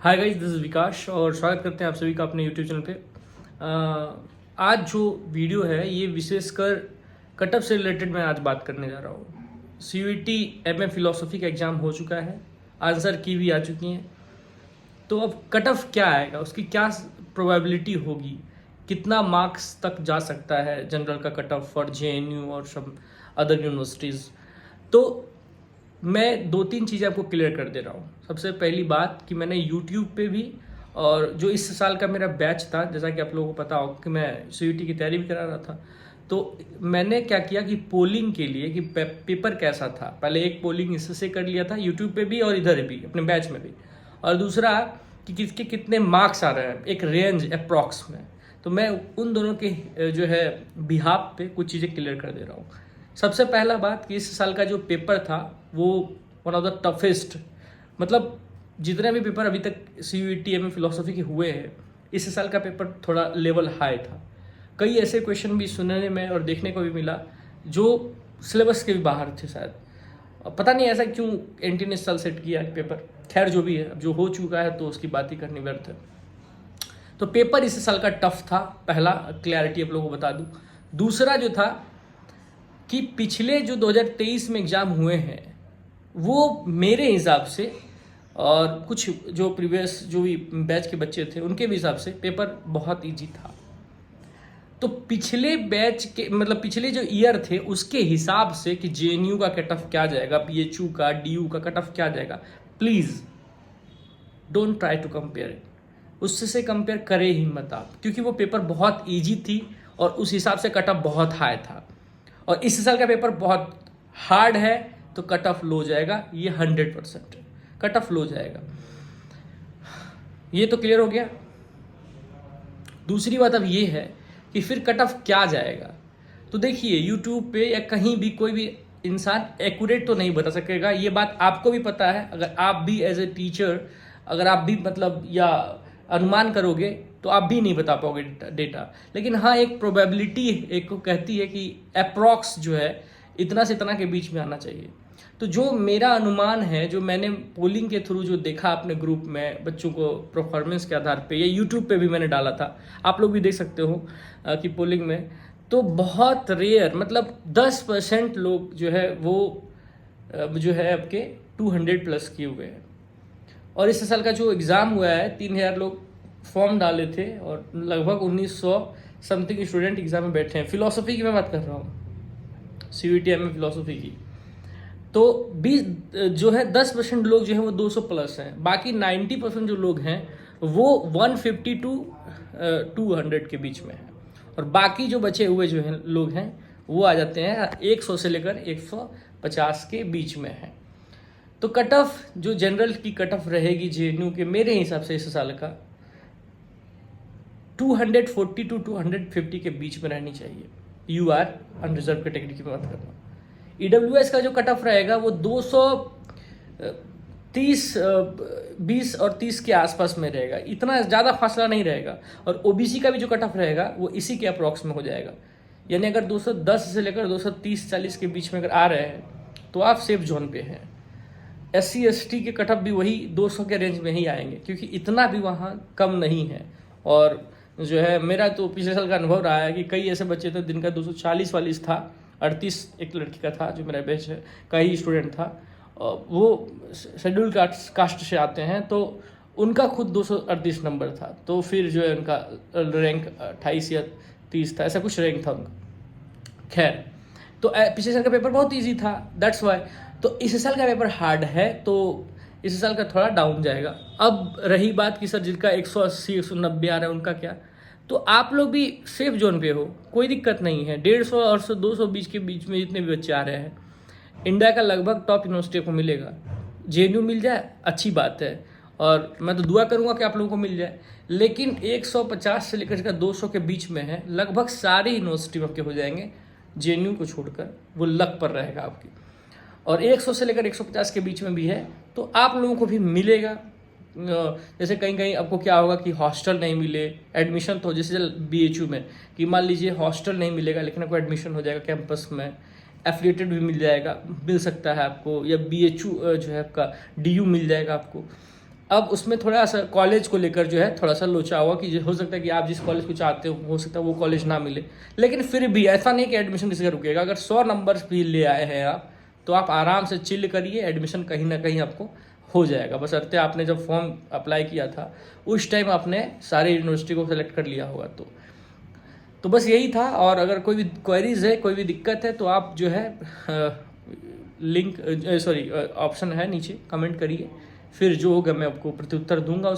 Hi guys, this is विकास और स्वागत करते हैं आप सभी का अपने यूट्यूब चैनल पे। आज जो वीडियो है ये विशेषकर कट ऑफ से रिलेटेड मैं आज बात करने जा रहा हूँ। CUET एमए फिलोसफी का एग्ज़ाम हो चुका है, आंसर की भी आ चुकी हैं। तो अब कट ऑफ क्या आएगा, उसकी क्या प्रोबेबिलिटी होगी, कितना मार्क्स तक जा सकता है जनरल का कट ऑफ फॉर JNU और सम अदर यूनिवर्सिटीज़। तो मैं दो तीन चीज़ें आपको क्लियर कर दे रहा हूँ। सबसे पहली बात कि मैंने यूट्यूब पे भी और जो इस साल का मेरा बैच था, जैसा कि आप लोगों को पता हो कि मैं CUET की तैयारी भी करा रहा था, तो मैंने क्या किया कि पोलिंग के लिए कि पेपर कैसा था, पहले एक पोलिंग इससे कर लिया था यूट्यूब पे भी और इधर भी अपने बैच में भी, और दूसरा कि किसके कितने मार्क्स आ रहे हैं, एक रेंज अप्रॉक्स में। तो मैं उन दोनों के जो है बिहाफ पे कुछ चीज़ें क्लियर कर दे रहा हूँ। सबसे पहला बात कि इस साल का जो पेपर था वो वन ऑफ द टफेस्ट, मतलब जितने भी पेपर अभी तक CUET में फिलोसफी के हुए हैं, इस साल का पेपर थोड़ा लेवल हाई था। कई ऐसे क्वेश्चन भी सुनने में और देखने को भी मिला जो सिलेबस के भी बाहर थे शायद। पता नहीं ऐसा क्यों NT ने इस साल सेट किया है पेपर। खैर जो भी है, अब जो हो चुका है तो उसकी बात ही करनी व्यर्थ है। तो पेपर इस साल का टफ था, पहला क्लैरिटी आप लोगों को बता दूं। दूसरा जो था कि पिछले जो 2023 में एग्ज़ाम हुए हैं वो मेरे हिसाब से और कुछ जो प्रीवियस जो भी बैच के बच्चे थे उनके भी हिसाब से पेपर बहुत इजी था। तो पिछले बैच के मतलब पिछले जो ईयर थे उसके हिसाब से कि JNU का कट ऑफ क्या जाएगा, PHU का, DU का कट ऑफ क्या जाएगा, please don't try to compare it. उससे से कंपेयर करे ही मत आप, क्योंकि वो पेपर बहुत ईजी थी और उस हिसाब से कट ऑफ बहुत हाई था। और इस साल का पेपर बहुत हार्ड है तो कट ऑफ लो जाएगा, ये 100% कट ऑफ लो जाएगा। ये तो क्लियर हो गया। दूसरी बात अब ये है कि फिर कट ऑफ क्या जाएगा। तो देखिए यूट्यूब पे या कहीं भी कोई भी इंसान एक्यूरेट तो नहीं बता सकेगा, ये बात आपको भी पता है। अगर आप भी एज ए टीचर अगर आप भी मतलब या अनुमान करोगे तो आप भी नहीं बता पाओगे डेटा। लेकिन हाँ, एक प्रोबेबिलिटी एक को कहती है कि अप्रॉक्स जो है इतना से इतना के बीच में आना चाहिए। तो जो मेरा अनुमान है, जो मैंने पोलिंग के थ्रू जो देखा अपने ग्रुप में बच्चों को परफॉर्मेंस के आधार पे, या यूट्यूब पे भी मैंने डाला था, आप लोग भी देख सकते हो कि पोलिंग में तो बहुत रेयर मतलब 10% लोग जो है वो जो है आपके 200 प्लस किए हुए हैं। और इस साल का जो एग्ज़ाम हुआ है 3000 लोग फॉर्म डाले थे और लगभग 1900 समथिंग स्टूडेंट एग्ज़ाम में बैठे हैं। फिलोसफी की मैं बात कर रहा हूँ, CUET में फिलोसफी की। तो 20 जो है 10% लोग जो है वो 200 प्लस हैं, बाकी 90% जो लोग हैं वो 150 टू 200 के बीच में है। और बाकी जो बचे हुए जो हैं लोग हैं वो आ जाते हैं 100 से लेकर 150 के बीच में है। तो कट ऑफ जो जनरल की कट ऑफ रहेगी JNU के मेरे हिसाब से इस साल का 240 टू 250 के बीच में रहनी चाहिए। UR अनरिजर्व कैटेगरी की बात कर रहा हूँ। EWS का जो कट ऑफ रहेगा वो 20 और 30 के आसपास में रहेगा, इतना ज़्यादा फासला नहीं रहेगा। और OBC का भी जो कट ऑफ रहेगा वो इसी के अप्रॉक्स में हो जाएगा। यानी अगर 210 से लेकर 230-40 के बीच में अगर आ रहे हैं तो आप सेफ जोन पे हैं। SC ST के कट ऑफ भी वही 200 के रेंज में ही आएंगे, क्योंकि इतना भी वहाँ कम नहीं है। और जो है मेरा तो पिछले साल का अनुभव रहा है कि कई ऐसे बच्चे थे जिनका 240 था, 38 एक लड़की का था जो मेरा बैच है का ही स्टूडेंट था। वो शेड्यूल कास्ट से आते हैं तो उनका खुद 238 नंबर था। तो फिर जो है उनका रैंक 28 या 30 था, ऐसा कुछ रैंक था उनका। खैर, तो पिछले साल का पेपर बहुत ईजी था, दैट्स वाई। तो इस साल का पेपर हार्ड है तो इस साल का थोड़ा डाउन जाएगा। अब रही बात कि सर जिनका 180 190 आ रहा है उनका क्या, तो आप लोग भी सेफ जोन पे हो, कोई दिक्कत नहीं है। 150 और 220 के बीच में जितने भी बच्चे आ रहे हैं, इंडिया का लगभग टॉप यूनिवर्सिटी को मिलेगा। JNU मिल जाए अच्छी बात है, और मैं तो दुआ करूंगा कि आप लोगों को मिल जाए। लेकिन 150 से लेकर 200 के बीच में है, लगभग सारी यूनिवर्सिटी आपके हो जाएंगे, JNU को छोड़कर वो लक पर रहेगा आपकी। और 100 से लेकर 150 के बीच में भी है तो आप लोगों को भी मिलेगा। जैसे कहीं कहीं आपको क्या होगा कि हॉस्टल नहीं मिले, एडमिशन तो जैसे BHU में कि मान लीजिए हॉस्टल नहीं मिलेगा लेकिन आपको एडमिशन हो जाएगा कैंपस में, एफिलिएटेड भी मिल जाएगा, मिल सकता है आपको, या BHU जो है आपका DU मिल जाएगा आपको। अब उसमें थोड़ा सा कॉलेज को लेकर जो है थोड़ा सा लोचा हुआ कि हो सकता है कि आप जिस कॉलेज को चाहते हो सकता है वो कॉलेज ना मिले, लेकिन फिर भी ऐसा नहीं कि एडमिशन किसी का रुकेगा। अगर 100 नंबर भी ले आए हैं आप तो आप आराम से चिल करिए, एडमिशन कहीं ना कहीं आपको हो जाएगा। बस अर्थे आपने जब फॉर्म अप्लाई किया था उस टाइम आपने सारे यूनिवर्सिटी को सेलेक्ट कर लिया होगा। तो बस यही था। और अगर कोई भी क्वेरीज है, कोई भी दिक्कत है तो आप जो है लिंक ऑप्शन है नीचे, कमेंट करिए, फिर जो होगा मैं आपको प्रत्युत्तर दूंगा।